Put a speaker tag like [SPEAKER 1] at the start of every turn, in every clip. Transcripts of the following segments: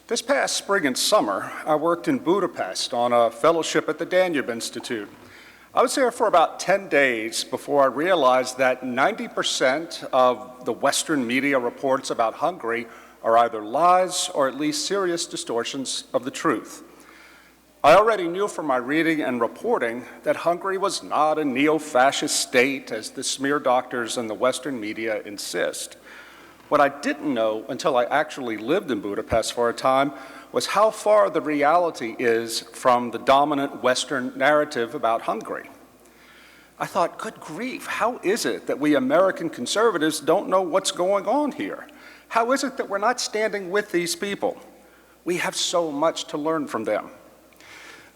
[SPEAKER 1] This past spring and summer, I worked in Budapest on a fellowship at the Danube Institute. I was there for about 10 days before I realized that 90% of the Western media reports about Hungary are either lies or at least serious distortions of the truth. I already knew from my reading and reporting that Hungary was not a neo-fascist state, as the smear doctors and the Western media insist. What I didn't know until I actually lived in Budapest for a time was how far the reality is from the dominant Western narrative about Hungary. I thought, good grief, how is it that we American conservatives don't know what's going on here? How is it that we're not standing with these people? We have so much to learn from them.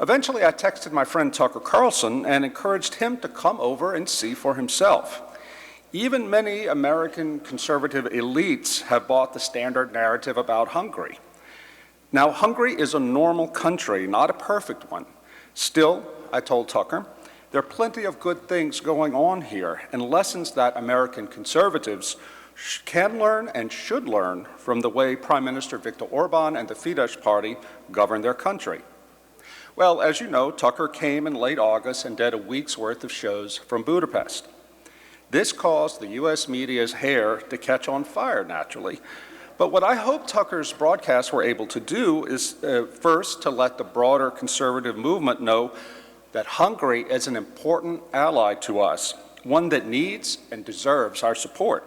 [SPEAKER 1] Eventually, I texted my friend Tucker Carlson and encouraged him to come over and see for himself. Even many American conservative elites have bought the standard narrative about Hungary. Now, Hungary is a normal country, not a perfect one. Still, I told Tucker, there are plenty of good things going on here and lessons that American conservatives can learn and should learn from the way Prime Minister Viktor Orbán and the Fidesz party govern their country. Well, as you know, Tucker came in late August and did a week's worth of shows from Budapest. This caused the U.S. media's hair to catch on fire, naturally. But what I hope Tucker's broadcasts were able to do is first to let the broader conservative movement know that Hungary is an important ally to us, one that needs and deserves our support.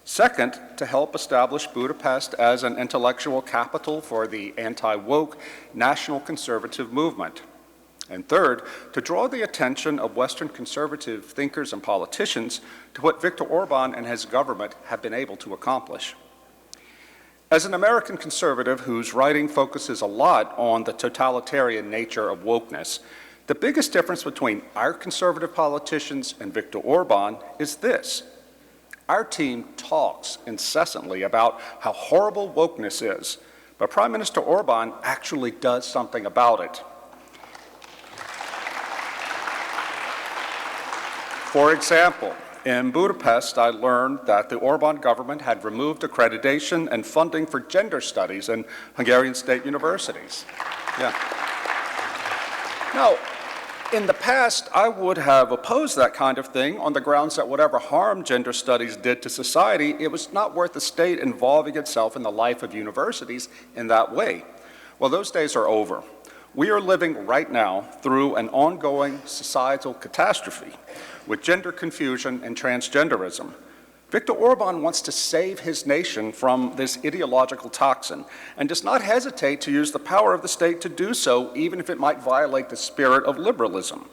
[SPEAKER 1] Second, to help establish Budapest as an intellectual capital for the anti-woke National Conservative movement. And third, to draw the attention of Western conservative thinkers and politicians to what Viktor Orbán and his government have been able to accomplish. As an American conservative whose writing focuses a lot on the totalitarian nature of wokeness, the biggest difference between our conservative politicians and Viktor Orbán is this. Our team talks incessantly about how horrible wokeness is, but Prime Minister Orbán actually does something about it. For example, in Budapest, I learned that the Orbán government had removed accreditation and funding for gender studies in Hungarian state universities. Yeah. Now, in the past, I would have opposed that kind of thing on the grounds that whatever harm gender studies did to society, it was not worth the state involving itself in the life of universities in that way. Well, those days are over. We are living right now through an ongoing societal catastrophe with gender confusion and transgenderism. Viktor Orbán wants to save his nation from this ideological toxin and does not hesitate to use the power of the state to do so, even if it might violate the spirit of liberalism.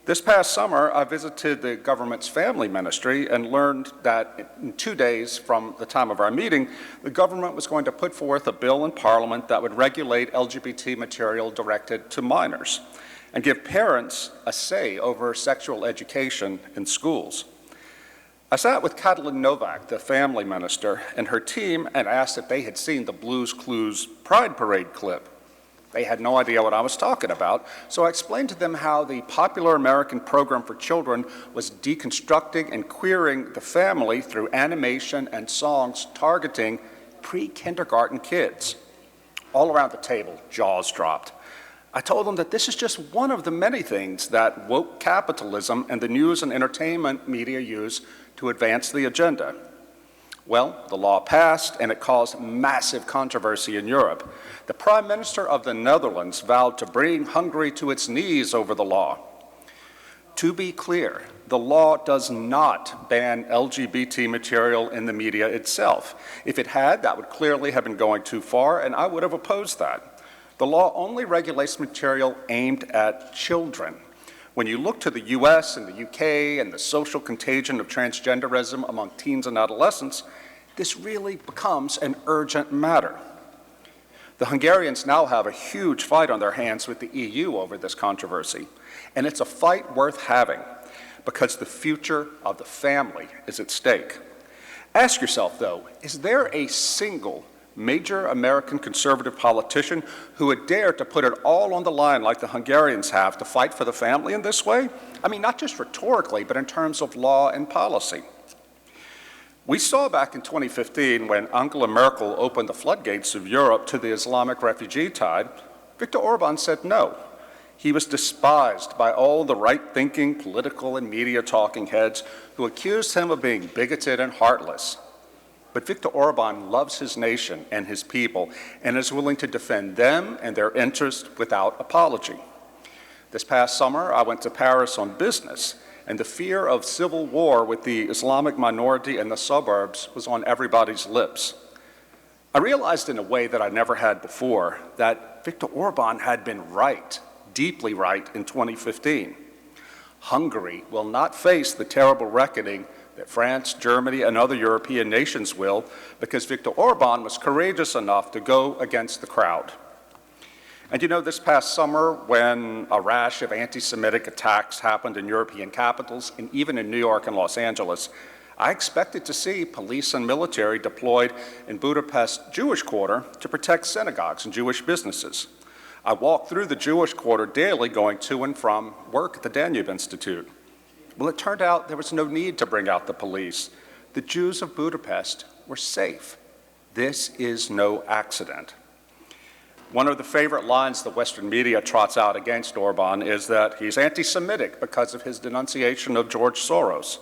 [SPEAKER 1] This past summer, I visited the government's family ministry and learned that in 2 days from the time of our meeting, the government was going to put forth a bill in Parliament that would regulate LGBT material directed to minors and give parents a say over sexual education in schools. I sat with Katalin Novak, the family minister, and her team and asked if they had seen the Blue's Clues Pride Parade clip. They had no idea what I was talking about, so I explained to them how the popular American program for children was deconstructing and queering the family through animation and songs targeting pre-kindergarten kids. All around the table, jaws dropped. I told them that this is just one of the many things that woke capitalism and the news and entertainment media use to advance the agenda. Well, the law passed and it caused massive controversy in Europe. The Prime Minister of the Netherlands vowed to bring Hungary to its knees over the law. To be clear, the law does not ban LGBT material in the media itself. If it had, that would clearly have been going too far, and I would have opposed that. The law only regulates material aimed at children. When you look to the US and the UK and the social contagion of transgenderism among teens and adolescents, this really becomes an urgent matter. The Hungarians now have a huge fight on their hands with the EU over this controversy, and it's a fight worth having because the future of the family is at stake. Ask yourself, though, is there a single major American conservative politician who would dare to put it all on the line like the Hungarians have to fight for the family in this way? I mean, not just rhetorically, but in terms of law and policy. We saw back in 2015 when Angela Merkel opened the floodgates of Europe to the Islamic refugee tide, Viktor Orbán said no. He was despised by all the right-thinking political and media talking heads who accused him of being bigoted and heartless. But Viktor Orbán loves his nation and his people and is willing to defend them and their interests without apology. This past summer, I went to Paris on business, and the fear of civil war with the Islamic minority in the suburbs was on everybody's lips. I realized in a way that I never had before that Viktor Orbán had been right, deeply right, in 2015. Hungary will not face the terrible reckoning that France, Germany, and other European nations will, because Viktor Orbán was courageous enough to go against the crowd. And you know, this past summer, when a rash of anti-Semitic attacks happened in European capitals, and even in New York and Los Angeles, I expected to see police and military deployed in Budapest's Jewish quarter to protect synagogues and Jewish businesses. I walked through the Jewish quarter daily going to and from work at the Danube Institute. Well, it turned out there was no need to bring out the police. The Jews of Budapest were safe. This is no accident. One of the favorite lines the Western media trots out against Orbán is that he's anti-Semitic because of his denunciation of George Soros.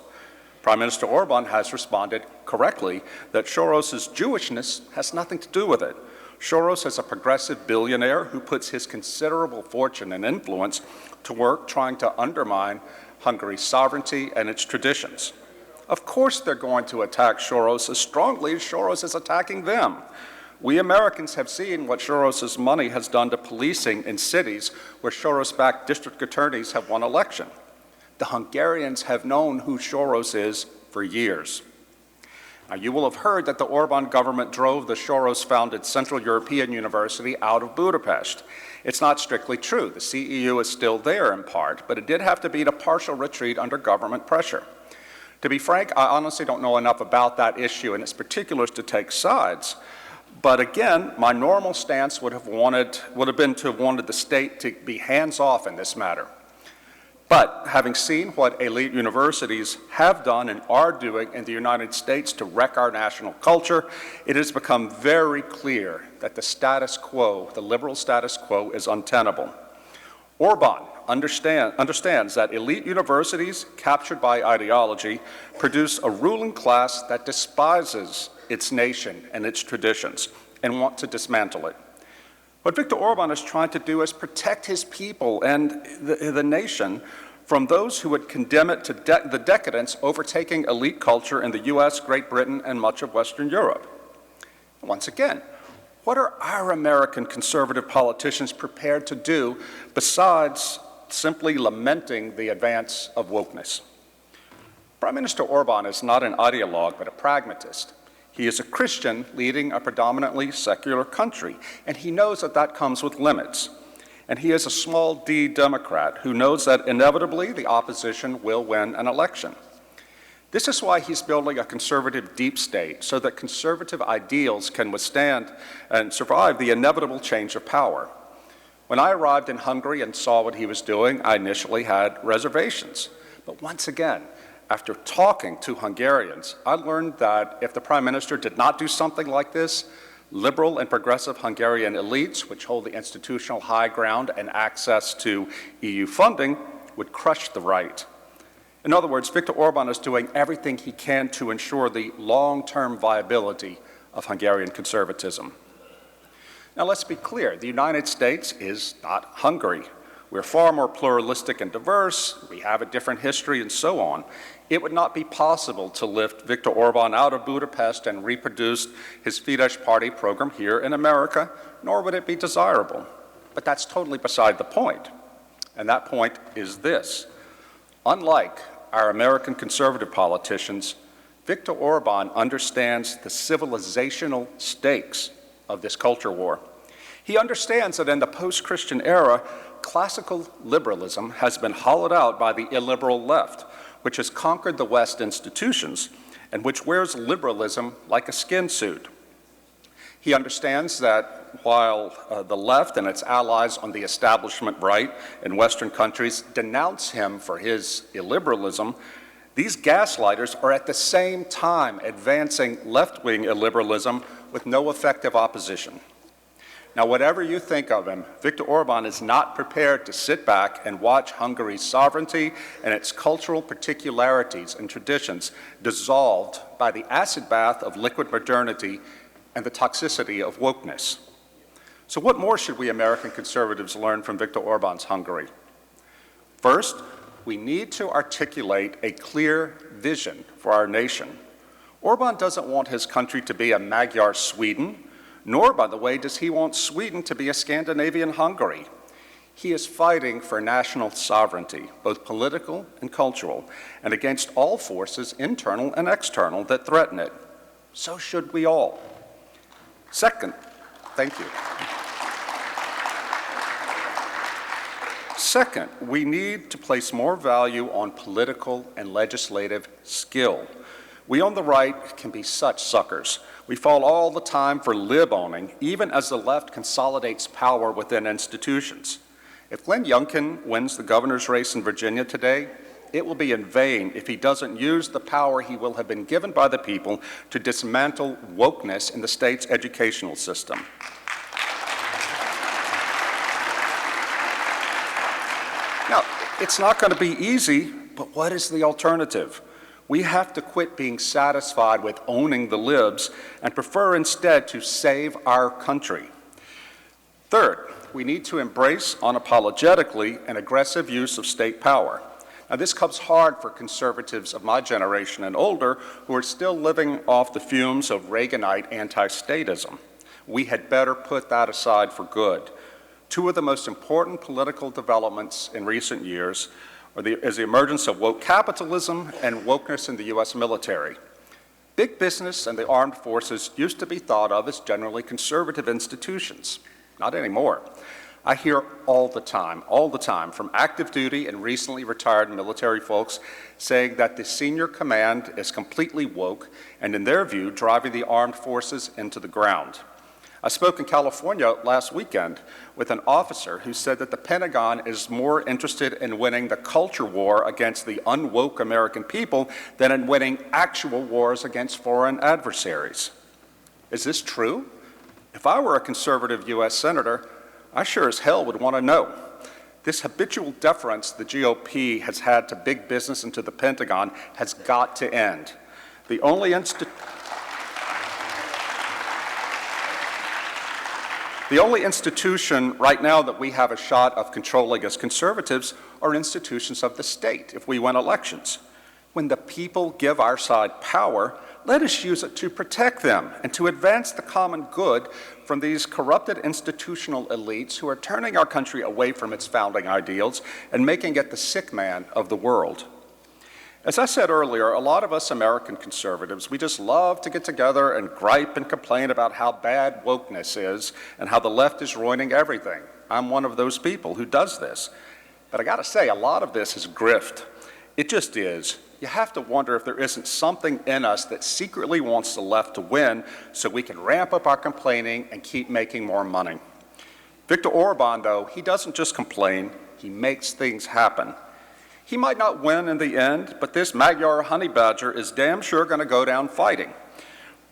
[SPEAKER 1] Prime Minister Orbán has responded correctly that Soros's Jewishness has nothing to do with it. Soros is a progressive billionaire who puts his considerable fortune and influence to work trying to undermine Hungary's sovereignty and its traditions. Of course they're going to attack Soros as strongly as Soros is attacking them. We Americans have seen what Soros's money has done to policing in cities where Soros-backed district attorneys have won election. The Hungarians have known who Soros is for years. Now, you will have heard that the Orbán government drove the Soros-founded Central European University out of Budapest. It's not strictly true. The CEU is still there in part, but it did have to beat a partial retreat under government pressure. To be frank, I honestly don't know enough about that issue and its particulars to take sides. But again, my normal stance would have been to have wanted the state to be hands-off in this matter. But having seen what elite universities have done and are doing in the United States to wreck our national culture, it has become very clear that the status quo, the liberal status quo, is untenable. Orbán understands that elite universities captured by ideology produce a ruling class that despises its nation and its traditions and want to dismantle it. What Viktor Orbán is trying to do is protect his people and the nation from those who would condemn it to the decadence overtaking elite culture in the US, Great Britain, and much of Western Europe. Once again, what are our American conservative politicians prepared to do besides simply lamenting the advance of wokeness? Prime Minister Orbán is not an ideologue, but a pragmatist. He is a Christian leading a predominantly secular country, and he knows that that comes with limits. And he is a small d Democrat who knows that inevitably the opposition will win an election. This is why he's building a conservative deep state, so that conservative ideals can withstand and survive the inevitable change of power. When I arrived in Hungary and saw what he was doing, I initially had reservations. But once again, after talking to Hungarians, I learned that if the Prime Minister did not do something like this, liberal and progressive Hungarian elites, which hold the institutional high ground and access to EU funding, would crush the right. In other words, Viktor Orbán is doing everything he can to ensure the long-term viability of Hungarian conservatism. Now, let's be clear. The United States is not Hungary. We're far more pluralistic and diverse. We have a different history and so on. It would not be possible to lift Viktor Orbán out of Budapest and reproduce his Fidesz party program here in America, nor would it be desirable. But that's totally beside the point. And that point is this. Unlike our American conservative politicians, Viktor Orbán understands the civilizational stakes of this culture war. He understands that in the post-Christian era, classical liberalism has been hollowed out by the illiberal left, which has conquered the West institutions and which wears liberalism like a skin suit. He understands that while the left and its allies on the establishment right in Western countries denounce him for his illiberalism, These gaslighters are at the same time advancing left-wing illiberalism with no effective opposition. Now, whatever you think of him, Viktor Orbán is not prepared to sit back and watch Hungary's sovereignty and its cultural particularities and traditions dissolved by the acid bath of liquid modernity and the toxicity of wokeness. So what more should we American conservatives learn from Viktor Orbán's Hungary? First, we need to articulate a clear vision for our nation. Orbán doesn't want his country to be a Magyar Sweden, nor, by the way, does he want Sweden to be a Scandinavian Hungary. He is fighting for national sovereignty, both political and cultural, and against all forces, internal and external, that threaten it. So should we all. Second, thank you. Second, we need to place more value on political and legislative skill. We on the right can be such suckers. We fall all the time for lib-owning, even as the left consolidates power within institutions. If Glenn Youngkin wins the governor's race in Virginia today, it will be in vain if he doesn't use the power he will have been given by the people to dismantle wokeness in the state's educational system. Now, it's not going to be easy, but what is the alternative? We have to quit being satisfied with owning the libs and prefer instead to save our country. Third, we need to embrace unapologetically an aggressive use of state power. Now, this comes hard for conservatives of my generation and older who are still living off the fumes of Reaganite anti-statism. We had better put that aside for good. Two of the most important political developments in recent years is the emergence of woke capitalism and wokeness in the U.S. military. Big business and the armed forces used to be thought of as generally conservative institutions. Not anymore. I hear all the time, from active duty and recently retired military folks saying that the senior command is completely woke and, in their view, driving the armed forces into the ground. I spoke in California last weekend with an officer who said that the Pentagon is more interested in winning the culture war against the unwoke American people than in winning actual wars against foreign adversaries. Is this true? If I were a conservative U.S. senator, I sure as hell would want to know. This habitual deference the GOP has had to big business and to the Pentagon has got to end. The only institution right now that we have a shot of controlling as conservatives are institutions of the state if we win elections. When the people give our side power, let us use it to protect them and to advance the common good from these corrupted institutional elites who are turning our country away from its founding ideals and making it the sick man of the world. As I said earlier, a lot of us American conservatives, we just love to get together and gripe and complain about how bad wokeness is and how the left is ruining everything. I'm one of those people who does this. But I gotta say, a lot of this is grift. It just is. You have to wonder if there isn't something in us that secretly wants the left to win so we can ramp up our complaining and keep making more money. Viktor Orbán, though, he doesn't just complain, he makes things happen. He might not win in the end, but this Magyar honey badger is damn sure going to go down fighting.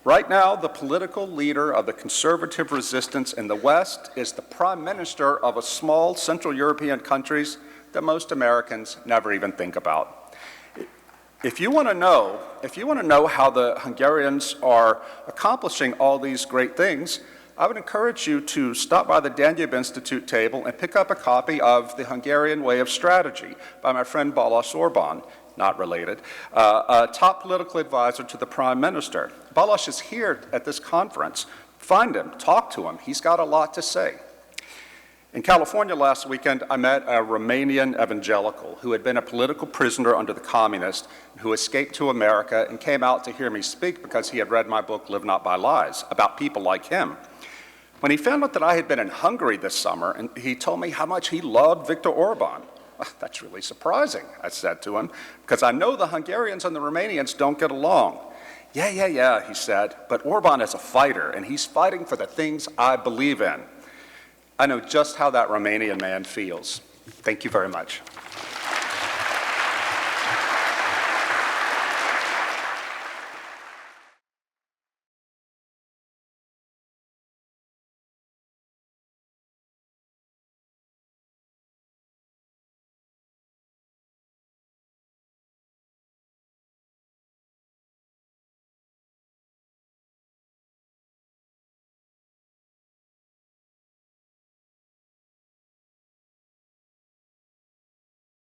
[SPEAKER 1] Right now, the political leader of the conservative resistance in the West is the prime minister of a small Central European country that most Americans never even think about. If you want to know how the Hungarians are accomplishing all these great things, I would encourage you to stop by the Danube Institute table and pick up a copy of The Hungarian Way of Strategy by my friend Balázs Orbán, not related, a top political advisor to the Prime Minister. Balázs is here at this conference. Find him, talk to him. He's got a lot to say. In California last weekend, I met a Romanian evangelical who had been a political prisoner under the communists, who escaped to America and came out to hear me speak because he had read my book, Live Not by Lies, about people like him. When he found out that I had been in Hungary this summer, and he told me how much he loved Viktor Orbán. Well, that's really surprising, I said to him, because I know the Hungarians and the Romanians don't get along. Yeah, he said, but Orbán is a fighter, and he's fighting for the things I believe in. I know just how that Romanian man feels. Thank you very much.